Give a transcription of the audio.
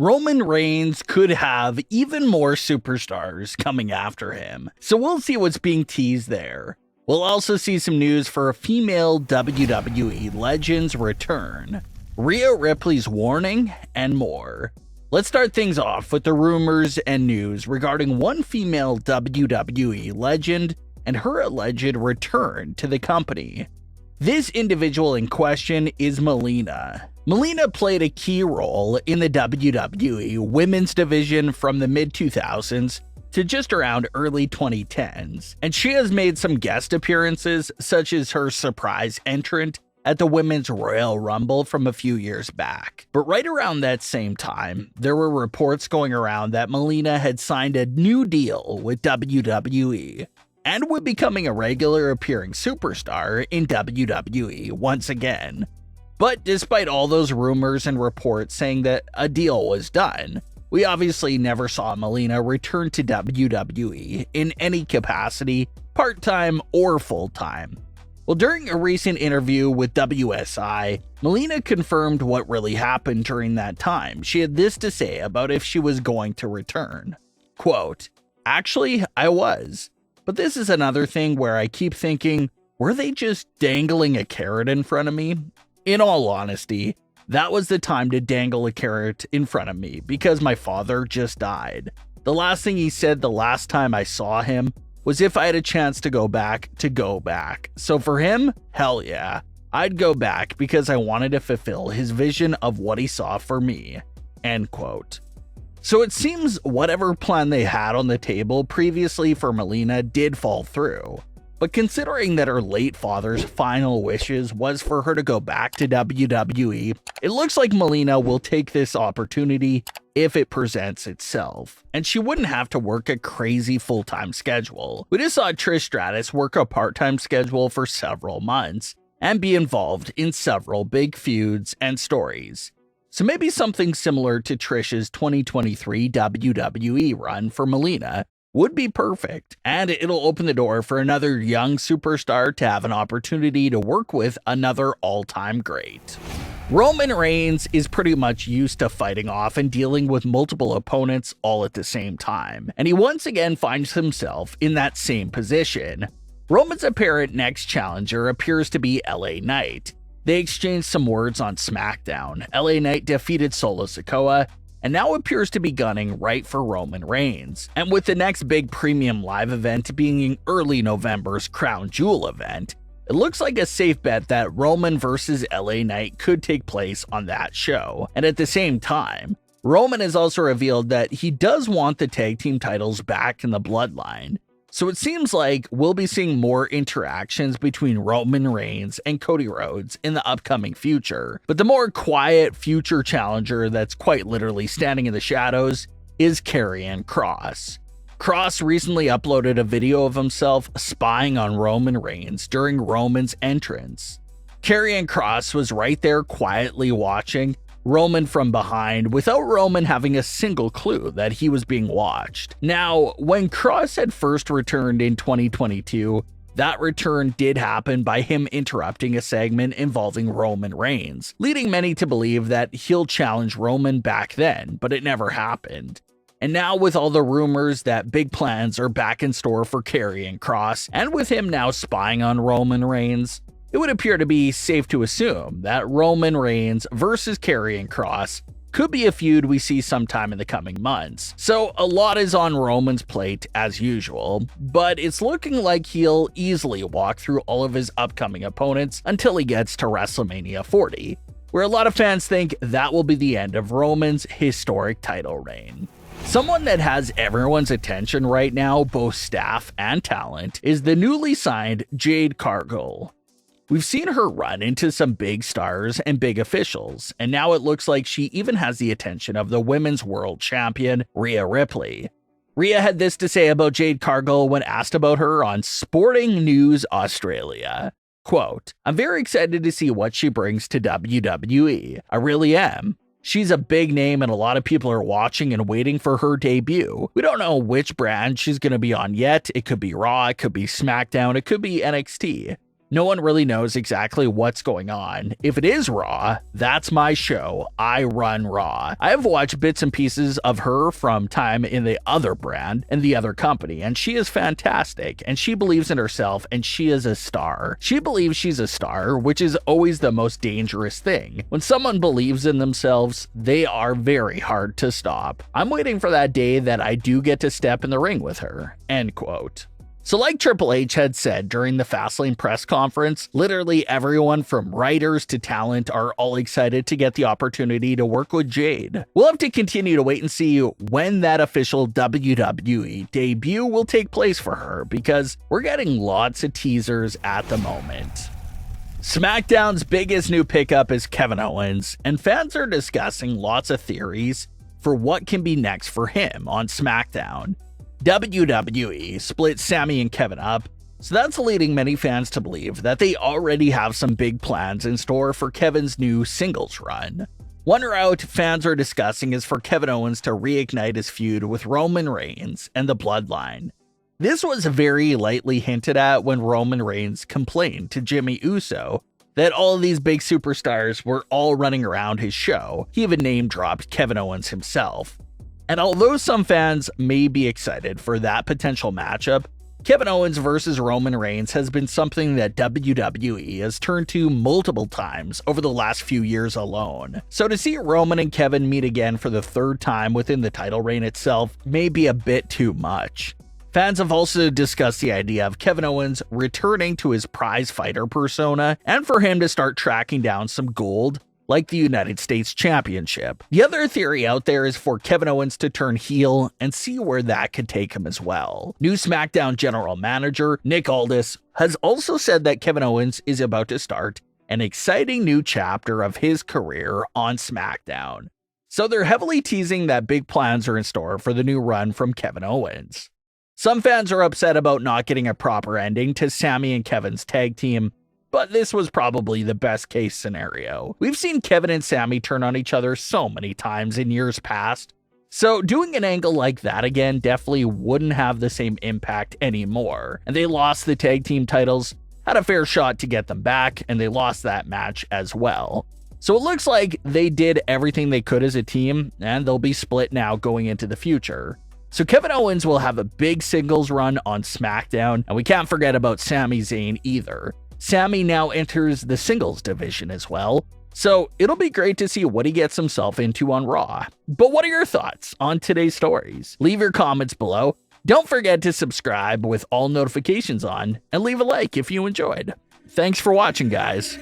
Roman Reigns could have even more superstars coming after him, so we'll see what's being teased there. We'll also see some news for a female WWE Legend's return, Rhea Ripley's warning, and more. Let's start things off with the rumors and news regarding one female WWE Legend and her alleged return to the company. This individual in question is Melina. Melina played a key role in the WWE women's division from the mid-2000s to just around early 2010s, and she has made some guest appearances, such as her surprise entrant at the Women's Royal Rumble from a few years back. But right around that same time, there were reports going around that Melina had signed a new deal with WWE and would be becoming a regular appearing superstar in WWE once again. But despite all those rumors and reports saying that a deal was done, we obviously never saw Melina return to WWE in any capacity, part-time or full-time. Well, during a recent interview with WSI, Melina confirmed what really happened during that time. She had this to say about if she was going to return. Quote, "Actually, I was. But this is another thing where I keep thinking, were they just dangling a carrot in front of me? In all honesty, that was the time to dangle a carrot in front of me because my father just died. The last thing he said the last time I saw him was if I had a chance to go back. So for him, hell yeah, I'd go back because I wanted to fulfill his vision of what he saw for me." End quote. So it seems whatever plan they had on the table previously for Melina did fall through. But considering that her late father's final wishes was for her to go back to WWE, it looks like Melina will take this opportunity if it presents itself. And she wouldn't have to work a crazy full-time schedule. We just saw Trish Stratus work a part-time schedule for several months and be involved in several big feuds and stories. So maybe something similar to Trish's 2023 WWE run for Melina would be perfect, and it'll open the door for another young superstar to have an opportunity to work with another all-time great. Roman Reigns is pretty much used to fighting off and dealing with multiple opponents all at the same time, and he once again finds himself in that same position. Roman's apparent next challenger appears to be LA Knight. They exchanged some words on Smackdown. LA Knight defeated Solo Sikoa, and now appears to be gunning right for Roman Reigns. And with the next big premium live event being early November's Crown Jewel event, it looks like a safe bet that Roman versus LA Knight could take place on that show. And at the same time, Roman has also revealed that he does want the tag team titles back in the bloodline. So it seems like we'll be seeing more interactions between Roman Reigns and Cody Rhodes in the upcoming future. But the more quiet future challenger that's quite literally standing in the shadows is Karrion Kross. Kross recently uploaded a video of himself spying on Roman Reigns during Roman's entrance. Karrion Kross was right there quietly watching Roman from behind without Roman having a single clue that he was being watched. Now, when Kross had first returned in 2022, that return did happen by him interrupting a segment involving Roman Reigns, leading many to believe that he'll challenge Roman back then, but it never happened. And now with all the rumors that big plans are back in store for Karrion Kross, and with him now spying on Roman Reigns, it would appear to be safe to assume that Roman Reigns versus Karrion Kross could be a feud we see sometime in the coming months. So a lot is on Roman's plate as usual, but it's looking like he'll easily walk through all of his upcoming opponents until he gets to WrestleMania 40, where a lot of fans think that will be the end of Roman's historic title reign. Someone that has everyone's attention right now, both staff and talent, is the newly signed Jade Cargill. We've seen her run into some big stars and big officials, and now it looks like she even has the attention of the women's world champion, Rhea Ripley. Rhea had this to say about Jade Cargill when asked about her on Sporting News Australia. Quote, "I'm very excited to see what she brings to WWE. I really am. She's a big name and a lot of people are watching and waiting for her debut. We don't know which brand she's going to be on yet. It could be Raw, it could be Smackdown, it could be NXT. No one really knows exactly what's going on. If it is Raw, that's my show. I run Raw. I have watched bits and pieces of her from time in the other brand and the other company, and she is fantastic, and she believes in herself, and she is a star. She believes she's a star, which is always the most dangerous thing. When someone believes in themselves, they are very hard to stop. I'm waiting for that day that I do get to step in the ring with her." End quote. So like Triple H had said during the Fastlane press conference, literally everyone from writers to talent are all excited to get the opportunity to work with Jade. We'll have to continue to wait and see when that official WWE debut will take place for her, because we're getting lots of teasers at the moment. SmackDown's biggest new pickup is Kevin Owens, and fans are discussing lots of theories for what can be next for him on SmackDown. WWE split Sami and Kevin up, so that's leading many fans to believe that they already have some big plans in store for Kevin's new singles run. One route fans are discussing is for Kevin Owens to reignite his feud with Roman Reigns and the Bloodline. This was very lightly hinted at when Roman Reigns complained to Jimmy Uso that all of these big superstars were all running around his show. He even name-dropped Kevin Owens himself. And although some fans may be excited for that potential matchup, Kevin Owens versus Roman Reigns has been something that WWE has turned to multiple times over the last few years alone. So to see Roman and Kevin meet again for the third time within the title reign itself may be a bit too much. Fans have also discussed the idea of Kevin Owens returning to his prize fighter persona and for him to start tracking down some gold, like the United States Championship. The other theory out there is for Kevin Owens to turn heel and see where that could take him as well. New SmackDown general manager Nick Aldis has also said that Kevin Owens is about to start an exciting new chapter of his career on SmackDown. So they're heavily teasing that big plans are in store for the new run from Kevin Owens. Some fans are upset about not getting a proper ending to Sami and Kevin's tag team, but this was probably the best case scenario. We've seen Kevin and Sami turn on each other so many times in years past, so doing an angle like that again definitely wouldn't have the same impact anymore. And they lost the tag team titles, had a fair shot to get them back, and they lost that match as well. So it looks like they did everything they could as a team, and they'll be split now going into the future. So Kevin Owens will have a big singles run on SmackDown, and we can't forget about Sami Zayn either. Sami now enters the singles division as well, so it'll be great to see what he gets himself into on Raw. But what are your thoughts on today's stories? Leave your comments below. Don't forget to subscribe with all notifications on, and leave a like if you enjoyed. Thanks for watching, guys.